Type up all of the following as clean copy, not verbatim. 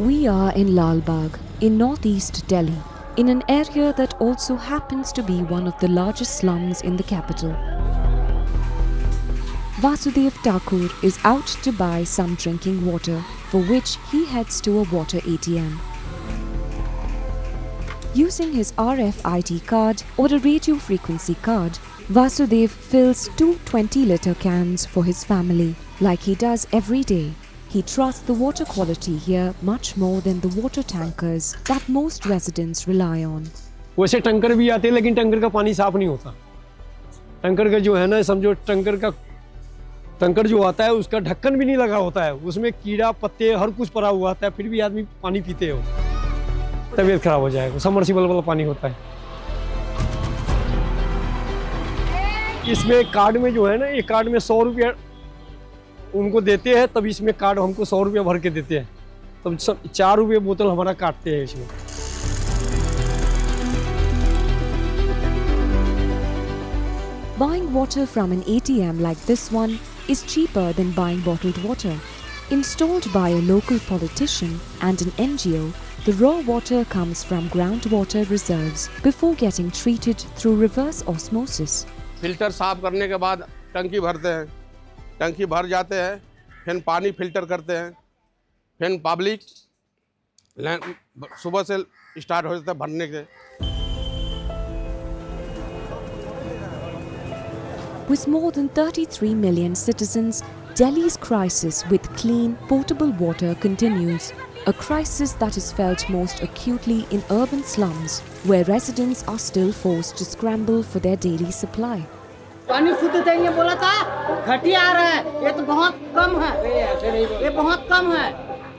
We are in Lal Bagh, in northeast Delhi, in an area that also happens to be one of the largest slums in the capital. Vasudev Thakur is out to buy some drinking water, for which he heads to a water ATM. Using his RFID card or a radio frequency card, Vasudev fills two 20-litre cans for his family, like he does every day. He trusts the water quality here much more than the water tankers that most residents rely on. वैसे tanker भी आते हैं लेकिन tanker का पानी साफ नहीं होता। टंकर का जो है ना, समझो टंकर जो आता है उसका ढक्कन भी नहीं लगा होता है, उसमें कीड़ा पत्ते हर कुछ पड़ा हुआ आता है, फिर भी आदमी पानी पीते हो, तबीयत खराब हो जाएगा। सबमर्सिबल वाला पानी होता है। इसमें कार्ड में जो है ना, ये कार्ड में 100 रुपया उनको देते हैं, तब इसमें कार्ड हमको 100 रुपया भर के देते हैं, तब 4 रुपये बोतल हमारा काटते हैं इसमें। Buying water from an ATM like this one is cheaper than buying bottled water. Installed by a local politician and an NGO, the raw water comes from groundwater reserves before getting treated through reverse osmosis. Filter साफ करने के बाद टंकी भरते हैं, टंकी भर जाते हैं, फिर पानी फिल्टर करते हैं, फिर पब्लिक सुबह से स्टार्ट हो जाता है भरने के। With more than 33 million citizens, Delhi's crisis with clean, potable water continues. A crisis that is felt most acutely in urban slums, where residents are still forced to scramble for their daily supply. पानी शुद्ध देंगे बोला था, घटिया आ रहा है, ये तो बहुत कम है, ये बहुत कम है,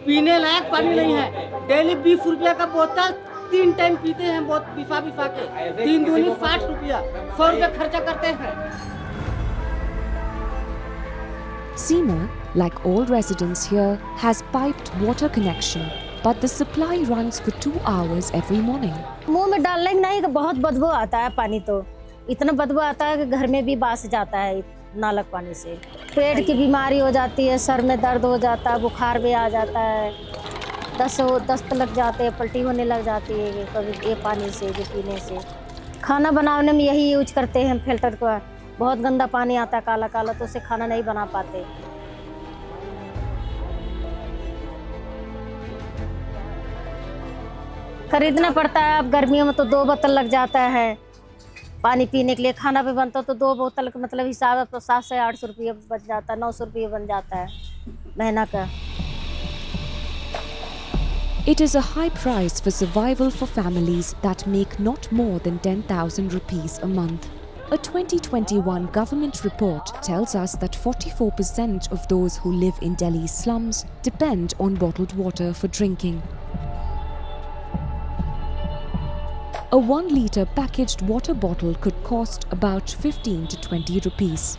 पीने लायक पानी नहीं है। डेली 20 रुपया का बोतल 3 टाइम पीते हैं, बहुत बिफा के 3 दूनी 60 रुपया, 100 रुपया खर्चा करते हैं। Seema, like all residents here, has piped water connection, but the supply runs for 2 hours every morning. मुंह में डालने नहीं, बहुत बदबू आता है पानी, तो इतना बदबू आता है कि घर में भी बास जाता है नालक पानी से। पेट की बीमारी हो जाती है, सर में दर्द हो जाता है, बुखार भी आ जाता है, दस्त लग जाते हैं, पलटी होने लग जाती है कभी ये पानी से, जो पीने से। खाना बनाने में यही यूज करते हैं फिल्टर का। बहुत गंदा पानी आता है काला काला, तो उससे खाना नहीं बना पाते। खरीदना पड़ता है, अब गर्मियों में तो 2 बोतल लग जाता है पानी पीने के लिए। खाना भी बनता तो 2 बोतल का मतलब हिसाब तो 700 से 800 रुपये बच जाता है, 900 रुपये बन जाता है महीना का। It is a high price for survival for families that make not more than 10,000 rupees a month. A 2021 government report tells us that 44% of those who live in Delhi's slums depend on bottled water for drinking. A 1-litre packaged water bottle could cost about 15 to 20 rupees.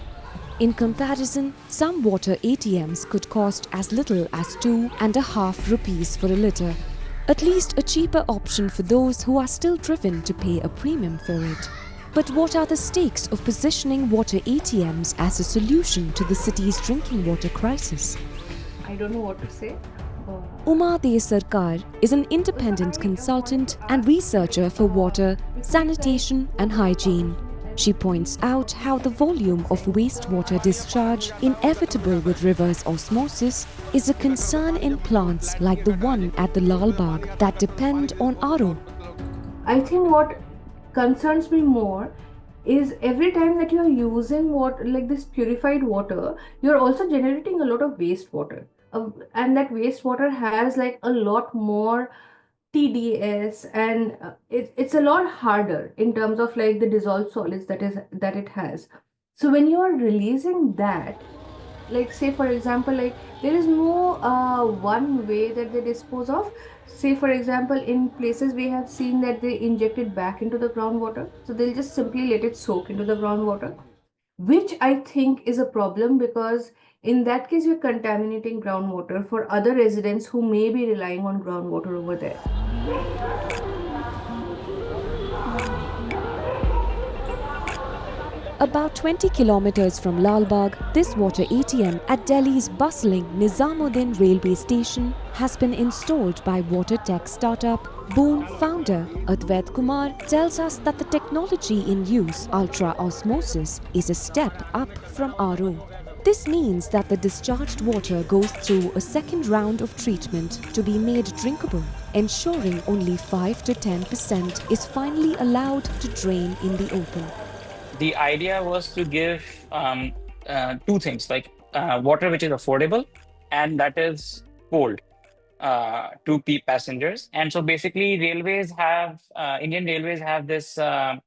In comparison, some water ATMs could cost as little as 2.5 rupees for a litre. At least a cheaper option for those who are still driven to pay a premium for it. But what are the stakes of positioning water ATMs as a solution to the city's drinking water crisis? I don't know what to say. Uma De Sarkar is an independent consultant and researcher for water, sanitation and hygiene. She points out how the volume of wastewater discharge, inevitable with reverse osmosis, is a concern in plants like the one at the Lal Bagh that depend on RO. I think what concerns me more is every time that you're using water like this purified water, you're also generating a lot of wastewater. And that wastewater has like a lot more TDS, and it's a lot harder in terms of like the dissolved solids that it has. So when you are releasing that, like say for example, like there is no one way that they dispose of. Say for example, in places we have seen that they inject it back into the groundwater, so they'll just simply let it soak into the groundwater, which I think is a problem, because in that case you're contaminating groundwater for other residents who may be relying on groundwater over there. About 20 kilometers from Lalbagh, this water ATM at Delhi's bustling Nizamuddin railway station has been installed by water tech startup Boon founder Advait Kumar tells us that the technology in use, ultra osmosis, is a step up from RO. This means that the discharged water goes through a second round of treatment to be made drinkable, ensuring only 5 to 10% is finally allowed to drain in the open. The idea was to give two things, like water which is affordable and that is cold to passengers. And so basically Indian Railways have this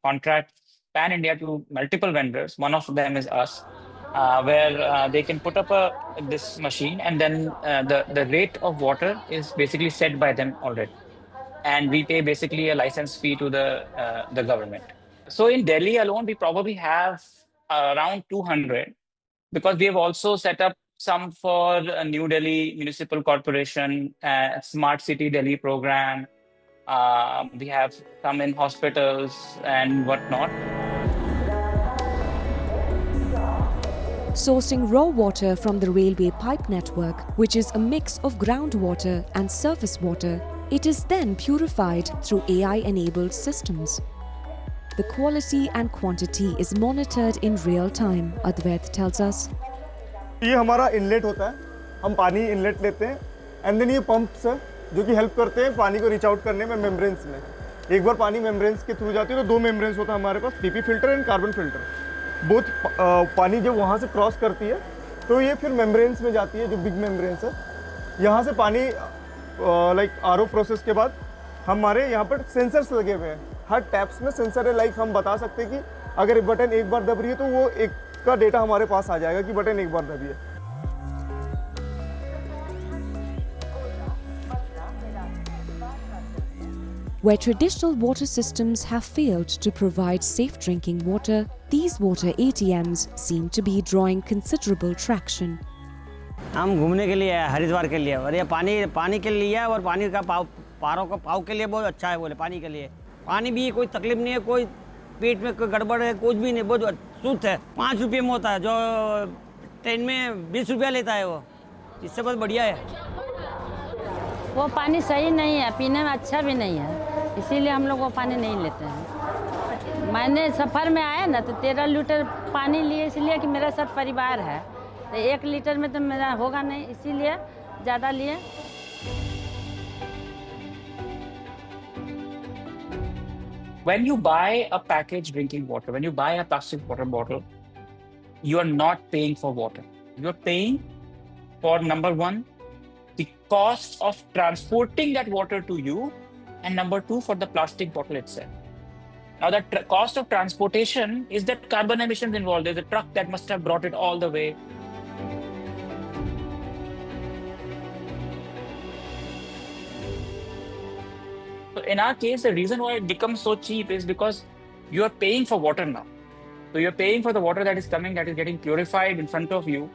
contract pan-India to multiple vendors. One of them is us, where they can put up this machine, and then the rate of water is basically set by them already. And we pay basically a license fee to the government. So in Delhi alone, we probably have around 200, because we have also set up some for New Delhi Municipal Corporation, Smart City Delhi program. We have some in hospitals and whatnot. Sourcing raw water from the railway pipe network, which is a mix of groundwater and surface water, it is then purified through AI-enabled systems. The quality and quantity is monitored in real time, Advait tells us. ये हमारा inlet होता है, हम पानी inlet लेते हैं, and then ये pumps है जो कि हेल्प करते हैं पानी को रीच आउट करने में मेम्ब्रेन्स में. एक बार पानी मेम्ब्रेन्स के थ्रू जाती है तो दो मेम्ब्रेन्स होता है हमारे पास, PP filter and carbon filter. Both पानी जब वहाँ से क्रॉस करती है तो ये फिर मेम्ब्रेन्स में जाती है, जो बिग मेम्ब्रेन्स है. यहाँ से पानी लाइक आरओ प्रोसेस के बाद हमारे यहाँ पर सेंसर्स लगे हुए हैं. हर टैप्स में सेंसर है, लाइक हम बता सकते हैं कि अगर बटन एक बार दब रही है तो वो एक का डेटा हमारे पास आ जाएगा कि बटन एक बार दबी है. Where traditional water systems have failed to provide safe drinking water, these water ATMs seem to be drawing considerable traction. हम घूमने के लिए आए, हरिद्वार के लिए, और ये पानी के लिए है, और पानी का पाव के लिए बहुत अच्छा है. बोले पानी के लिए पानी भी कोई तकलीफ नहीं है, कोई पेट में कोई गड़बड़ है, कुछ भी नहीं, बहुत शुद्ध है. 5 रुपये में होता है, जो ट्रेन में 20 रुपया लेता है, वो इससे बहुत बढ़िया है. वो पानी सही नहीं है, पीने में अच्छा भी नहीं है, इसीलिए हम लोग वो पानी नहीं लेते हैं. मैंने सफ़र में आया ना तो 13 लीटर पानी लिए, इसलिए कि मेरा साथ परिवार है, तो 1 लीटर में तो मेरा होगा नहीं, इसीलिए ज़्यादा लिए. When you buy a packaged drinking water, when you buy a plastic water bottle, you are not paying for water. You're paying for, number one, the cost of transporting that water to you, and number two, for the plastic bottle itself. Now, the cost of transportation is that carbon emissions involved. There's a truck that must have brought it all the way. So in our case, the reason why it becomes so cheap is because you are paying for water now. So you're paying for the water that is coming, that is getting purified in front of you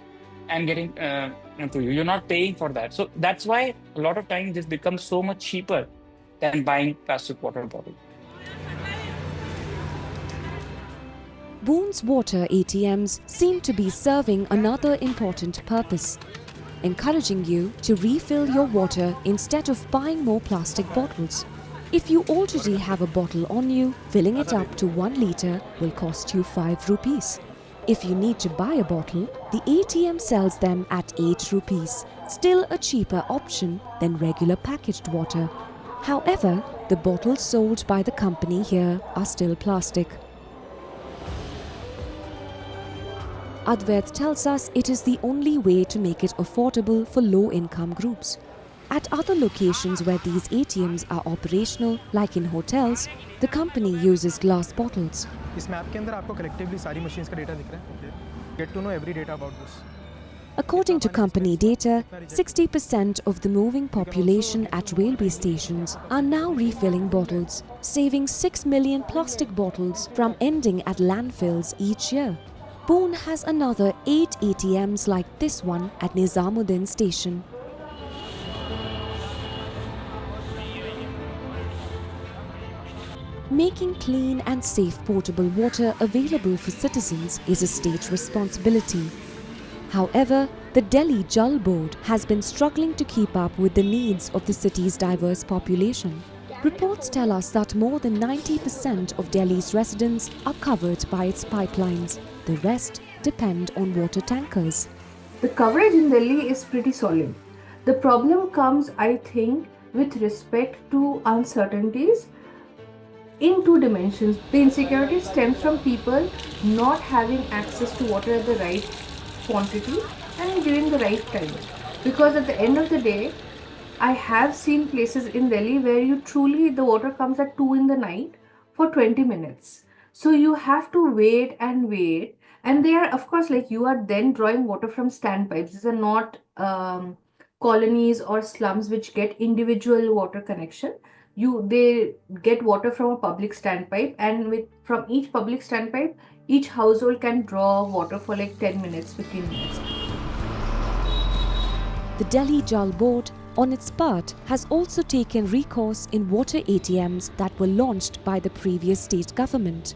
and getting to you. You're not paying for that. So that's why a lot of times this becomes so much cheaper than buying plastic water bottles. Boon's water ATMs seem to be serving another important purpose, encouraging you to refill your water instead of buying more plastic bottles. If you already have a bottle on you, filling it up to 1 litre will cost you 5 rupees. If you need to buy a bottle, the ATM sells them at 8 rupees, still a cheaper option than regular packaged water. However, the bottles sold by the company here are still plastic. Advait tells us it is the only way to make it affordable for low-income groups. At other locations where these ATMs are operational, like in hotels, the company uses glass bottles. इस map के अंदर आपको collectively सारी machines का data दिख रहा है. Get to know every data about this. According to company data, 60% of the moving population at railway stations are now refilling bottles, saving 6 million plastic bottles from ending at landfills each year. Boon has another 8 ATMs like this one at Nizamuddin station. Making clean and safe potable water available for citizens is a state responsibility. However, the Delhi Jal Board has been struggling to keep up with the needs of the city's diverse population. Reports tell us that more than 90% of Delhi's residents are covered by its pipelines. The rest depend on water tankers. The coverage in Delhi is pretty solid. The problem comes, I think, with respect to uncertainties in two dimensions. The insecurity stems from people not having access to water at the right quantity and during the right time. Because at the end of the day, I have seen places in Delhi where the water comes at 2 in the night for 20 minutes. So you have to wait and wait. And they are, of course, like you are then drawing water from standpipes. These are not colonies or slums which get individual water connection. They get water from a public standpipe, and from each public standpipe, each household can draw water for like 10 minutes, 15 minutes. The Delhi Jal Board, on its part, has also taken recourse in water ATMs that were launched by the previous state government.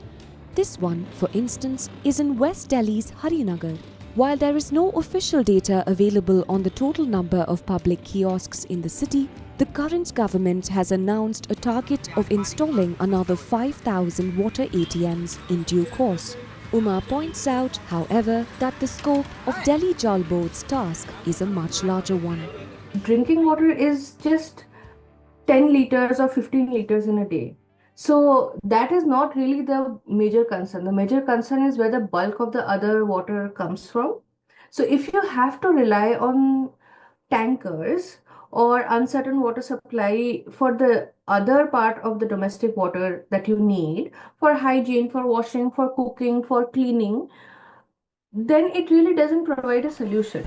This one, for instance, is in West Delhi's Harinagar. While there is no official data available on the total number of public kiosks in the city, the current government has announced a target of installing another 5,000 water ATMs in due course. Uma points out, however, that the scope of Delhi Jal Board's task is a much larger one. Drinking water is just 10 liters or 15 liters in a day. So that is not really the major concern. The major concern is where the bulk of the other water comes from. So if you have to rely on tankers or uncertain water supply for the other part of the domestic water that you need for hygiene, for washing, for cooking, for cleaning, then it really doesn't provide a solution.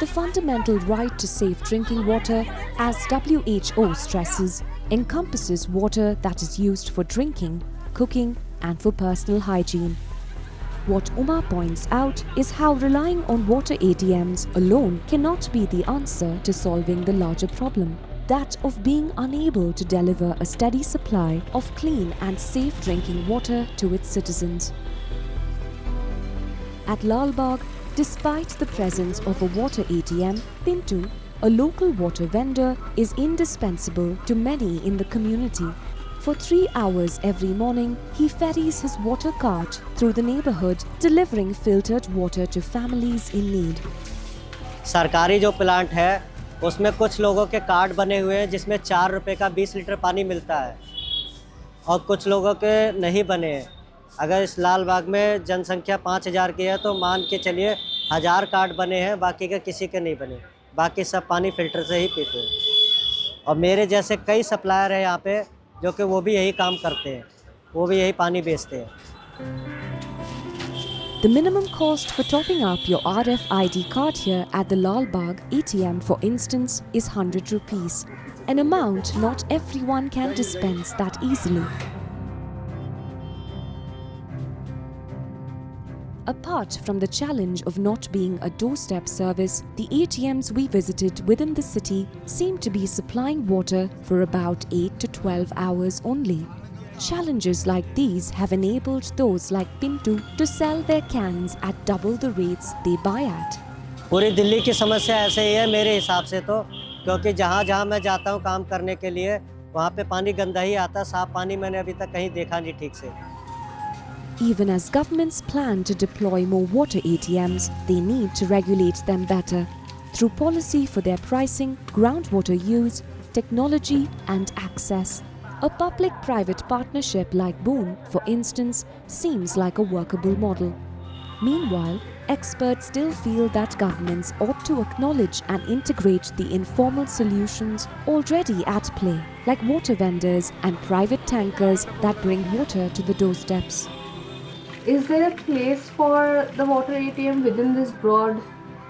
The fundamental right to safe drinking water, as WHO stresses, encompasses water that is used for drinking, cooking, and for personal hygiene. What Uma points out is how relying on water ATMs alone cannot be the answer to solving the larger problem, that of being unable to deliver a steady supply of clean and safe drinking water to its citizens. At Lal Bagh, despite the presence of a water ATM, Pintu, a local water vendor, is indispensable to many in the community. For 3 hours every morning, he ferries his water cart through the neighborhood, delivering filtered water to families in need. सरकारी जो plant है उसमें कुछ लोगों के card बने हुए हैं जिसमें 4 रुपए का 20 लीटर पानी मिलता है और कुछ लोगों के नहीं बने हैं। अगर इस लाल बाग में जनसंख्या 5000 की है तो मान के चलिए 1000 कार्ड बने हैं, बाकी के किसी के नहीं बने, बाकी सब पानी फिल्टर से ही पीते हैं। और मेरे जैसे कई सप्लायर हैं यहाँ पे जो कि वो भी यही काम करते हैं, वो भी यही पानी बेचते हैं। The minimum cost for topping up your RFID card here at the Lal Bagh ATM, for instance, is 100 rupees, an amount not everyone can dispense that easily. Apart from the challenge of not being a doorstep service, the ATMs we visited within the city seem to be supplying water for about 8 to 12 hours only. Challenges like these have enabled those like Pintu to sell their cans at double the rates they buy at. पूरी दिल्ली की समस्या ऐसे ही है मेरे हिसाब से तो, क्योंकि जहाँ मैं जाता हूँ काम करने के लिए वहाँ पे पानी गंदा ही आता है, साफ पानी मैंने अभी तक कहीं देखा नहीं ठीक से। Even as governments plan to deploy more water ATMs, they need to regulate them better through policy for their pricing, groundwater use, technology and access. A public-private partnership like Boon, for instance, seems like a workable model. Meanwhile, experts still feel that governments ought to acknowledge and integrate the informal solutions already at play, like water vendors and private tankers that bring water to the doorsteps. Is there a place for the water ATM within this broad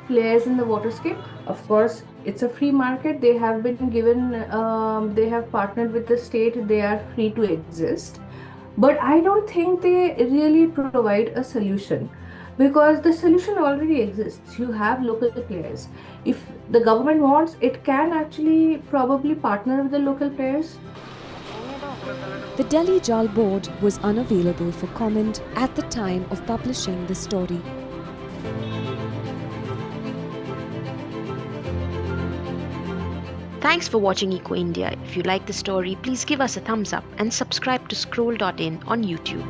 players in the waterscape? Of course, it's a free market. They have been given, they have partnered with the state. They are free to exist. But I don't think they really provide a solution, because the solution already exists. You have local players. If the government wants, it can actually probably partner with the local players. The Delhi Jal Board was unavailable for comment at the time of publishing the story. Thanks for watching Eco India. If you like the story, please give us a thumbs up and subscribe to Scroll.in on YouTube.